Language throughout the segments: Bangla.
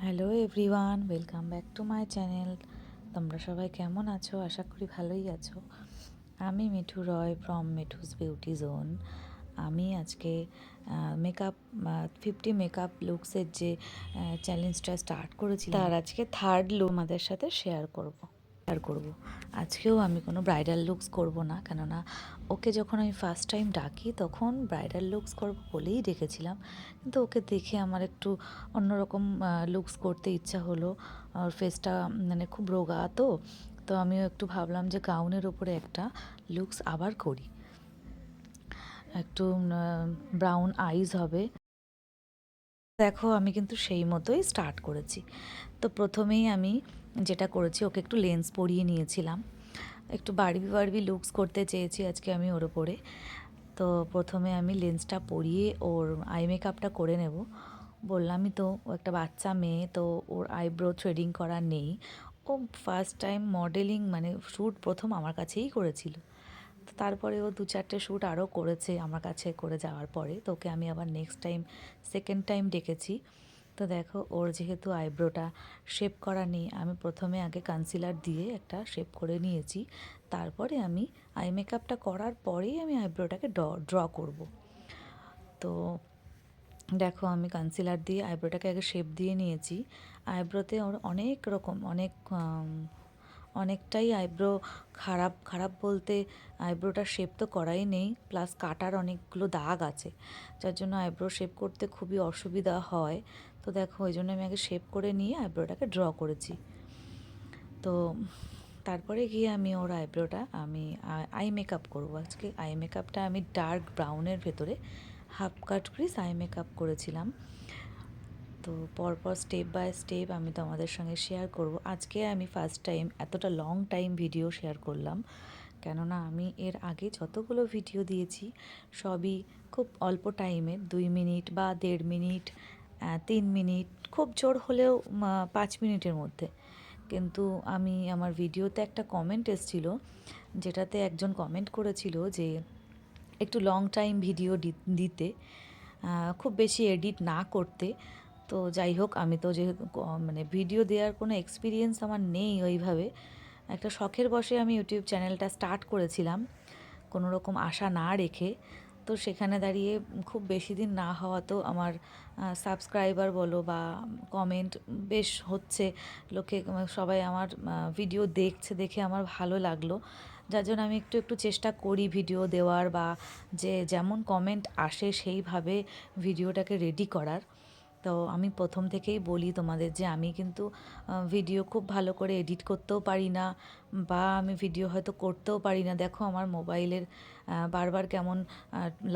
Hello everyone, welcome back to my channel. তোমরা সবাই কেমন আছো? আশা করি ভালোই আছো। আমি মিঠু রয় ফ্রম মিঠুস বিউটি জোন। আমি আজকে মেকআপ 50 মেকআপ লুকসের যে চ্যালেঞ্জটা স্টার্ট করেছিলাম তার আজকে থার্ড লুক আমাদের সাথে শেয়ার করব। আজকেও আমি কোনো ব্রাইডাল লুকস করব না, কেননা ওকে যখন আমি ফার্স্ট টাইম ডাকি তখন ব্রাইডাল লুকস করব বলেই ডেকেছিলাম, কিন্তু ওকে দেখে আমার একটু অন্যরকম লুকস করতে ইচ্ছা হলো। আর ফেসটা মানে খুব রোগা, তো তো আমিও একটু ভাবলাম যে গাউনের ওপরে একটা লুকস আবার করি। একটু ব্রাউন আইজ হবে। দেখো আমি কিন্তু সেই মতোই স্টার্ট করেছি। তো প্রথমেই আমি যেটা করেছি, ওকে একটু লেন্স পরিয়ে নিয়েছিলাম। একটু বারবি লুকস করতে চেয়েছি আজকে আমি ওর ওপরে। তো প্রথমে আমি লেন্সটা পরিয়ে ওর আই মেকআপটা করে নেব। বললামই তো, ও একটা বাচ্চা মেয়ে, তো ওর আইব্রো থ্রেডিং করা নেই। ও ফার্স্ট টাইম মডেলিং মানে শ্যুট প্রথম আমার কাছেই করেছিল। তো তারপরে ও 2-4টে শ্যুট আরও করেছে আমার কাছে করে যাওয়ার পরে। তো ওকে আমি আবার নেক্সট টাইম সেকেন্ড টাইম ডেকেছি। তো দেখো ওর যেহেতু আইব্রোটা শেপ করা নেই, আমি প্রথমে আগে কনসিলার দিয়ে একটা শেপ করে নিয়েছি। তারপরে আমি আই মেকআপটা করার পরেই আমি আইব্রোটাকে ড্র করব। তো দেখো আমি কনসিলার দিয়ে আইব্রোটাকে আগে শেপ দিয়ে নিয়েছি। আইব্রোতে ওর অনেক রকম অনেকটাই আইব্রো খারাপ খারাপ বলতে আইব্রোটার শেপ তো করাই নেই, প্লাস কাটার অনেকগুলো দাগ আছে, যার জন্য আইব্রো শেপ করতে খুবই অসুবিধা হয়। তো দেখো ওই জন্য আমি আগে শেপ করে নিয়ে আইব্রোটাকে ড্র করেছি। তো তারপরে গিয়ে আমি ওর আইব্রোটা আমি আই মেকআপ করবো। আজকে আই মেকআপটা আমি ডার্ক ব্রাউনের ভেতরে half cut crease eye makeup করেছিলাম। তো পরপর স্টেপ বাই স্টেপ আমি তোমাদের সঙ্গে শেয়ার করব। আজকে আমি ফার্স্ট টাইম এতটা লং টাইম ভিডিও শেয়ার করলাম, কেননা আমি এর আগে যতগুলো ভিডিও দিয়েছি সবই খুব অল্প টাইমে, 2 মিনিট বা 1.5 মিনিট, 3 মিনিট, খুব জোর হলেও 5 মিনিটের মধ্যে। কিন্তু আমি আমার ভিডিওতে একটা কমেন্ট এসেছিল, যেটাতে একজন কমেন্ট করেছিল যে একটু লং টাইম ভিডিও দিতে, খুব বেশি এডিট না করতে। তো যাই হোক, আমি তো যেহেতু মানে ভিডিও দেওয়ার কোনো এক্সপিরিয়েন্স আমার নেই ওইভাবে, একটা শখের বশে আমি ইউটিউব চ্যানেলটা স্টার্ট করেছিলাম কোনো রকম আশা না রেখে। তো সেখানে দাঁড়িয়ে খুব বেশি দিন না হওয়াতেও আমার সাবস্ক্রাইবার বলো বা কমেন্ট বেশ হচ্ছে, লোকে সবাই আমার ভিডিও দেখছে, দেখে আমার ভালো লাগলো, যার জন্য আমি একটু একটু চেষ্টা করি ভিডিও দেওয়ার, বা যে যেমন কমেন্ট আসে সেইভাবে ভিডিওটাকে রেডি করার। তো আমি প্রথম থেকেই বলি তোমাদের যে আমি কিন্তু ভিডিও খুব ভালো করে এডিট করতেও পারি না, বা আমি ভিডিও হয়তো করতেও পারি না। দেখো আমার মোবাইলের বারবার কেমন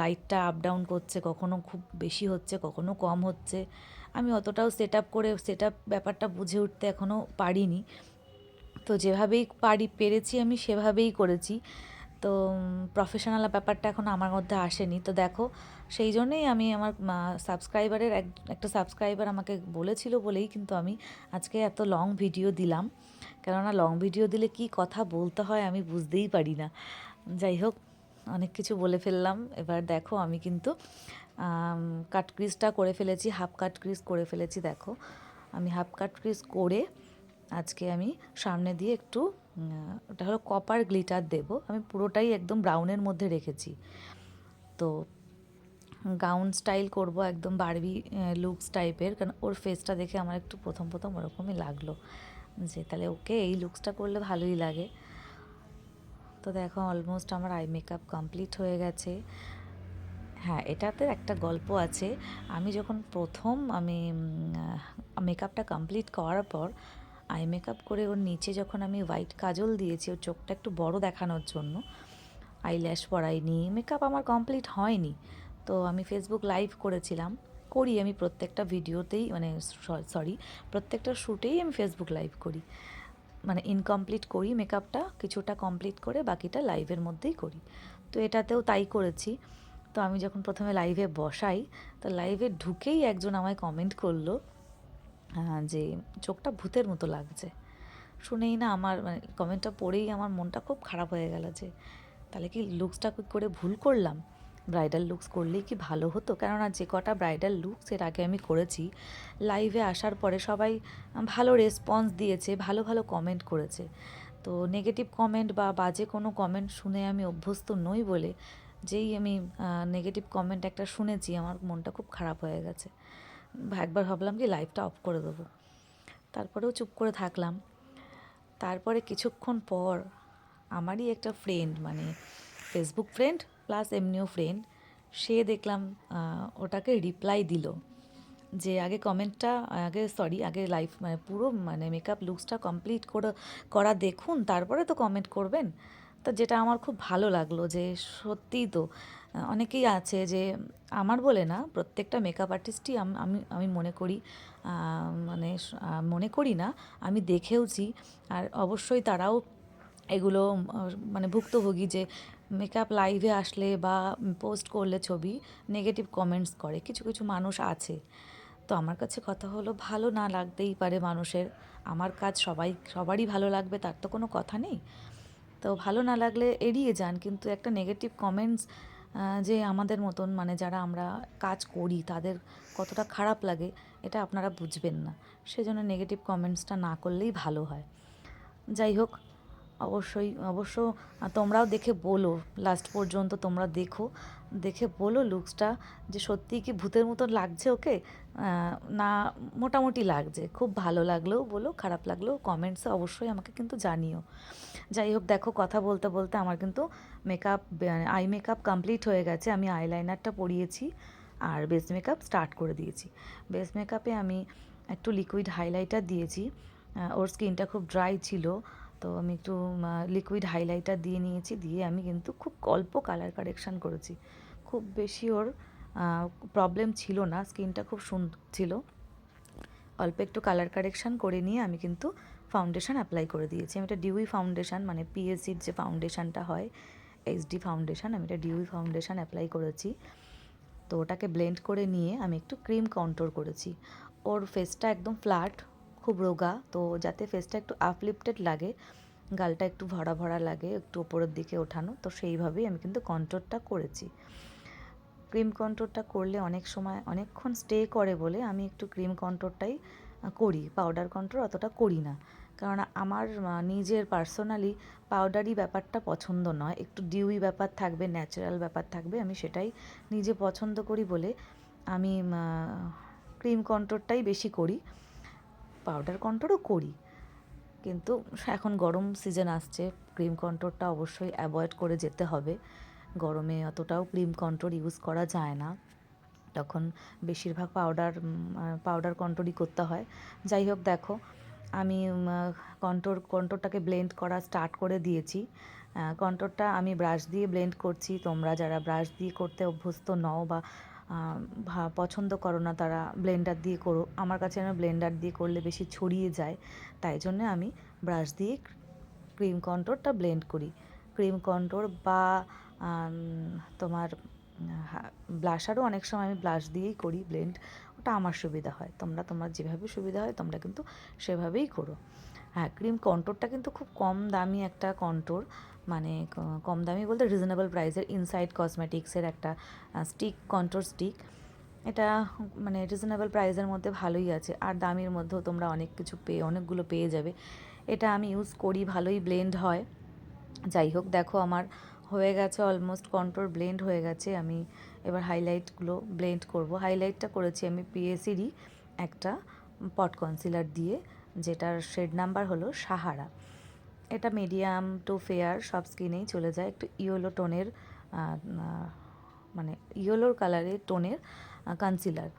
লাইটটা আপ ডাউন করছে, কখনো খুব বেশি হচ্ছে, কখনো কম হচ্ছে। আমি অতটাও সেট আপ ব্যাপারটা বুঝে উঠতে এখনও পারিনি। তো যেভাবেই পেরেছি আমি সেভাবেই করেছি। তো প্রফেশনাল ব্যাপারটা এখন আমার মধ্যে আসেনি। তো দেখো সেই জন্যেই আমি আমার সাবস্ক্রাইবারের একটা সাবস্ক্রাইবার আমাকে বলেছিল বলেই কিন্তু আমি আজকে এত লং ভিডিও দিলাম, কেননা লং ভিডিও দিলে কি কথা বলতে হয় আমি বুঝতেই পারি না। যাই হোক, অনেক কিছু বলে ফেললাম। এবার দেখো আমি কিন্তু কাট ক্রিজটা করে ফেলেছি, হাফ কাট ক্রিজ করে ফেলেছি। দেখো আমি হাফ কাট ক্রিজ করে আজকে আমি সামনে দিয়ে একটু ওটা হলো কপার গ্লিটার দেব। আমি পুরোটাই একদম ব্রাউনের মধ্যে রেখেছি। তো গাউন স্টাইল করব, একদম বারবি লুকস টাইপের, কারণ ওর ফেসটা দেখে আমার একটু প্রথম প্রথম ওরকমই লাগলো যে তাহলে ওকে এই লুকসটা করলে ভালোই লাগে। তো দেখো অলমোস্ট আমার আই মেকআপ কমপ্লিট হয়ে গেছে। হ্যাঁ, এটাতে একটা গল্প আছে। আমি যখন প্রথম আমি মেকআপটা কমপ্লিট করার পর আই মেকআপ করে ওর নিচে যখন আমি হোয়াইট কাজল দিয়েছি ওর চোখটা একটু বড় দেখানোর জন্য, আইল্যাশ পরাইনি, মেকআপ আমার কমপ্লিট হয়নি। তো আমি ফেসবুক লাইভ করেছিলাম, করি আমি প্রত্যেকটা ভিডিওতেই, মানে সরি প্রত্যেকটা শ্যুটেই আমি ফেসবুক লাইভ করি। মানে ইনকমপ্লিট করি মেকআপটা, কিছুটা কমপ্লিট করে বাকিটা লাইভের মধ্যেই করি। তো এটাতেও তাই করেছি। তো আমি যখন প্রথমে লাইভে বসাই, তো লাইভে ঢুকেই একজন আমায় কমেন্ট করলো যে চোখটা ভূতের মতো লাগছে। শুনেই না আমার মানে কমেন্টটা পড়েই আমার মনটা খুব খারাপ হয়ে গেল যে তাহলে কি লুকসটা করে ভুল করলাম। ব্রাইডাল লুকস করলেই কি ভালো হতো, কেননা যে কটা ব্রাইডাল লুকস এর আগে আমি করেছি লাইভে আসার পরে সবাই ভালো রেসপন্স দিয়েছে, ভালো ভালো কমেন্ট করেছে। তো নেগেটিভ কমেন্ট বা বাজে কোনো কমেন্ট শুনে আমি অভ্যস্ত নই বলে যেই আমি নেগেটিভ কমেন্ট একটা শুনেছি আমার মনটা খুব খারাপ হয়ে গেছে। একবার ভাবলাম কি লাইভটা অফ করে দেবো, তারপরেও চুপ করে থাকলাম। তারপরে কিছুক্ষণ পর আমারই একটা ফ্রেন্ড, মানে ফেসবুক ফ্রেন্ড প্লাস এমনিও ফ্রেন্ড, সে দেখলাম ওটাকে রিপ্লাই দিল যে আগে কমেন্টটা আগে লাইভ মানে পুরো মানে মেকআপ লুকসটা কমপ্লিট করা দেখুন, তারপরে তো কমেন্ট করবেন। তো যেটা আমার খুব ভালো লাগলো যে সত্যিই তো অনেকেই আছে যে, আমার বলে না, প্রত্যেকটা মেকআপ আর্টিস্টই আমি আমি মনে করি, মনে করি না, আমি দেখেওছি। আর অবশ্যই তারাও এগুলো মানে ভুক্তভোগী যে মেকআপ লাইভে আসলে বা পোস্ট করলে ছবি নেগেটিভ কমেন্টস করে কিছু কিছু মানুষ আছে। তো আমার কাছে কথা হলো, ভালো না লাগতেই পারে মানুষের, আমার কাজ সবারই ভালো লাগবে তার তো কোনো কথা নেই। তো ভালো না লাগলে এড়িয়ে যান, কিন্তু একটা নেগেটিভ কমেন্টস যে আমাদের মতন মানে যারা আমরা কাজ করি তাদের কতটা খারাপ লাগে এটা আপনারা বুঝবেন না। সেজন্য নেগেটিভ কমেন্টসটা না করলেই ভালো হয়। যাই হোক, অবশ্য তোমরাও দেখে বলো, লাস্ট পর্যন্ত তোমরা দেখে বলো লুকসটা যে সত্যিই কি ভূতের মতো লাগছে ওকে, না মোটামুটি লাগছে। খুব ভালো লাগলেও বলো, খারাপ লাগলেও কমেন্টসে অবশ্যই আমাকে কিন্তু জানিও। যাই হোক, দেখো কথা বলতে বলতে আমার কিন্তু আই মেকআপ কমপ্লিট হয়ে গেছে। আমি আইলাইনারটা পরিয়েছি আর বেস মেকআপ স্টার্ট করে দিয়েছি। বেস মেকআপে আমি একটু লিকুইড হাইলাইটার দিয়েছি, ওর স্কিনটা খুব ড্রাই ছিল, তো আমি একটু লিকুইড হাইলাইটার দিয়ে নিয়েছি, দিয়ে আমি কিন্তু খুব অল্প কালার কারেকশান করেছি। খুব বেশি ওর প্রবলেম ছিল না, স্কিনটা খুব সুন্দর ছিল। অল্প একটু কালার কারেকশান করে নিয়ে আমি কিন্তু ফাউন্ডেশন অ্যাপ্লাই করে দিয়েছি। আমি এটা ডিউই ফাউন্ডেশন, মানে পিএসসির যে ফাউন্ডেশনটা হয় এইচডি ফাউন্ডেশন, আমি এটা ডিউই ফাউন্ডেশন অ্যাপ্লাই করেছি। তো ওটাকে ব্লেন্ড করে নিয়ে আমি একটু ক্রিম কন্ট্রোল করেছি। ওর ফেসটা একদম ফ্ল্যাট, খুব রোগা, তো যাতে ফেসটা একটু আপলিফটেড লাগে, গালটা একটু ভরা ভরা লাগে, একটু ওপরের দিকে ওঠানো, তো সেইভাবেই আমি কিন্তু কন্ট্রোলটা করেছি। ক্রিম কন্ট্রোলটা করলে অনেক সময় অনেকক্ষণ স্টে করে বলে আমি একটু ক্রিম কন্ট্রোলটাই করি, পাউডার কন্ট্রোল অতটা করি না। কারণ আমার নিজের পার্সোনালি পাউডারি ব্যাপারটা পছন্দ নয়, একটু ডিউই ব্যাপার থাকবে, ন্যাচারাল ব্যাপার থাকবে, আমি সেটাই নিজে পছন্দ করি বলে আমি ক্রিম কন্ট্রোলটাই বেশি করি। পাউডার কন্ট্রোলও করি, কিন্তু এখন গরম সিজন আসছে, ক্রিম কন্ট্রোলটা অবশ্যই অ্যাভয়েড করে যেতে হবে। গরমে অতটাও ক্রিম কন্ট্রোল ইউজ করা যায় না, তখন বেশিরভাগ পাউডার কন্ট্রোলই করতে হয়। যাই হোক, দেখো আমি কন্ট্রোলটাকে ব্লেন্ড করা স্টার্ট করে দিয়েছি। কন্ট্রোলটা আমি ব্রাশ দিয়ে ব্লেন্ড করছি, তোমরা যারা ব্রাশ দিয়ে করতে অভ্যস্ত নও বা পছন্দ করো না তারা ব্লেন্ডার দিয়ে করো। আমার কাছে যেন ব্লেন্ডার দিয়ে করলে বেশি ছড়িয়ে যায়, তাই জন্য আমি ব্রাশ দিয়ে ক্রিম কন্ট্রোলটা ব্লেন্ড করি। ক্রিম কন্ট্রোল বা তোমার ব্লাশারও অনেক সময় আমি ব্লাশ দিয়েই করি ব্লেন্ড, ওটা আমার সুবিধা হয়। তোমার যেভাবে সুবিধা হয় তোমরা কিন্তু সেভাবেই করো। হ্যাঁ, ক্রিম কন্ট্রোলটা কিন্তু খুব কম দামি একটা কন্ট্রোল, মানে কম দামি বলতে রিজনেবল প্রাইসের ইনসাইড কসমেটিক্সের একটা কন্ট্রোল স্টিক। এটা মানে রিজনেবল প্রাইসের মধ্যে ভালোই আছে, আর দামির মধ্যেও তোমরা অনেকগুলো পেয়ে যাবে। এটা আমি ইউজ করি, ভালোই ব্লেন্ড হয়। যাই হোক, দেখো আমার হয়ে গেছে অলমোস্ট, কন্ট্রোল ব্লেন্ড হয়ে গেছে। আমি এবার হাইলাইটগুলো ব্লেন্ড করব। হাইলাইটটা করেছি আমি পিএসিরই একটা পট কনসিলার দিয়ে, যেটার শেড নাম্বার হলো সাহারা। এটা মিডিয়াম টু ফেয়ার সব স্কিনেই চলে যায়, একটু ইয়েলো টোনের মানে ইয়েলোর কালারের টোনের কনসিলার।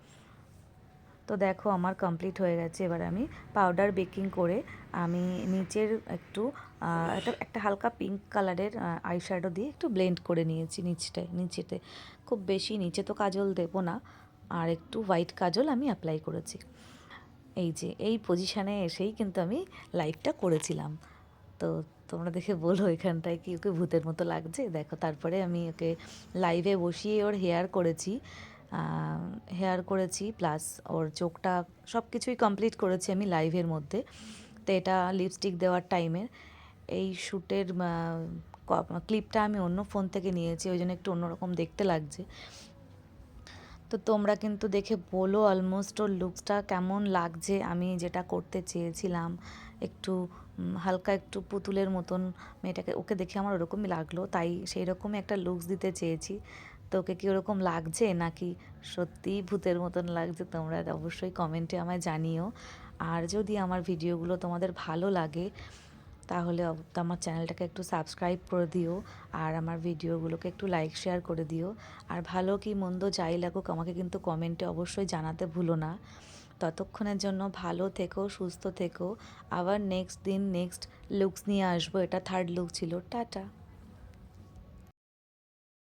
তো দেখো আমার কমপ্লিট হয়ে গেছে। এবার আমি পাউডার বেকিং করে আমি নিচের একটু একটা হালকা পিঙ্ক কালারের আইশ্যাডো দিয়ে একটু ব্লেন্ড করে নিয়েছি নিচেতে। খুব বেশি নিচে তো কাজল দেবো না, আর একটু হোয়াইট কাজল আমি অ্যাপ্লাই করেছি। এই পজিশানে এসেই কিন্তু আমি লাইভটা করেছিলাম। তো তোমরা দেখে বলো এখানটায় কি ওকে ভূতের মতো লাগছে। দেখো, তারপরে আমি ওকে লাইভে বসিয়ে ওর হেয়ার করেছি প্লাস ওর চোখটা সব কিছুই কমপ্লিট করেছি আমি লাইভের মধ্যে। তো এটা লিপস্টিক দেওয়ার টাইমে এই শ্যুটের ক্লিপটা আমি অন্য ফোন থেকে নিয়েছি, ওই জন্য একটু অন্যরকম দেখতে লাগছে। তো তোমরা কিন্তু দেখে বলো অলমোস্ট ওর লুকসটা কেমন লাগছে। আমি যেটা করতে চেয়েছিলাম, একটু হালকা একটু পুতুলের মতন মেয়েটাকে, ওকে দেখে আমার ওরকমই লাগলো, তাই সেই রকমই একটা লুকস দিতে চেয়েছি। তো ওকে কি ওরকম লাগছে নাকি সত্যিই ভূতের মতন লাগছে, তোমরা অবশ্যই কমেন্টে আমায় জানিও। আর যদি আমার ভিডিওগুলো তোমাদের ভালো লাগে তাহলে আমার চ্যানেলটাকে একটু সাবস্ক্রাইব করে দিও, আর আমার ভিডিওগুলোকে একটু লাইক শেয়ার করে দিও। আর ভালো কি মন্দ যাই লাগুক আমাকে কিন্তু কমেন্টে অবশ্যই জানাতে ভুলো না। ততক্ষণের জন্য ভালো থেকো, সুস্থ থেকো। আবার নেক্সট দিন নেক্সট লুকস নিয়ে আসবো। এটা থার্ড লুক ছিল। টাটা।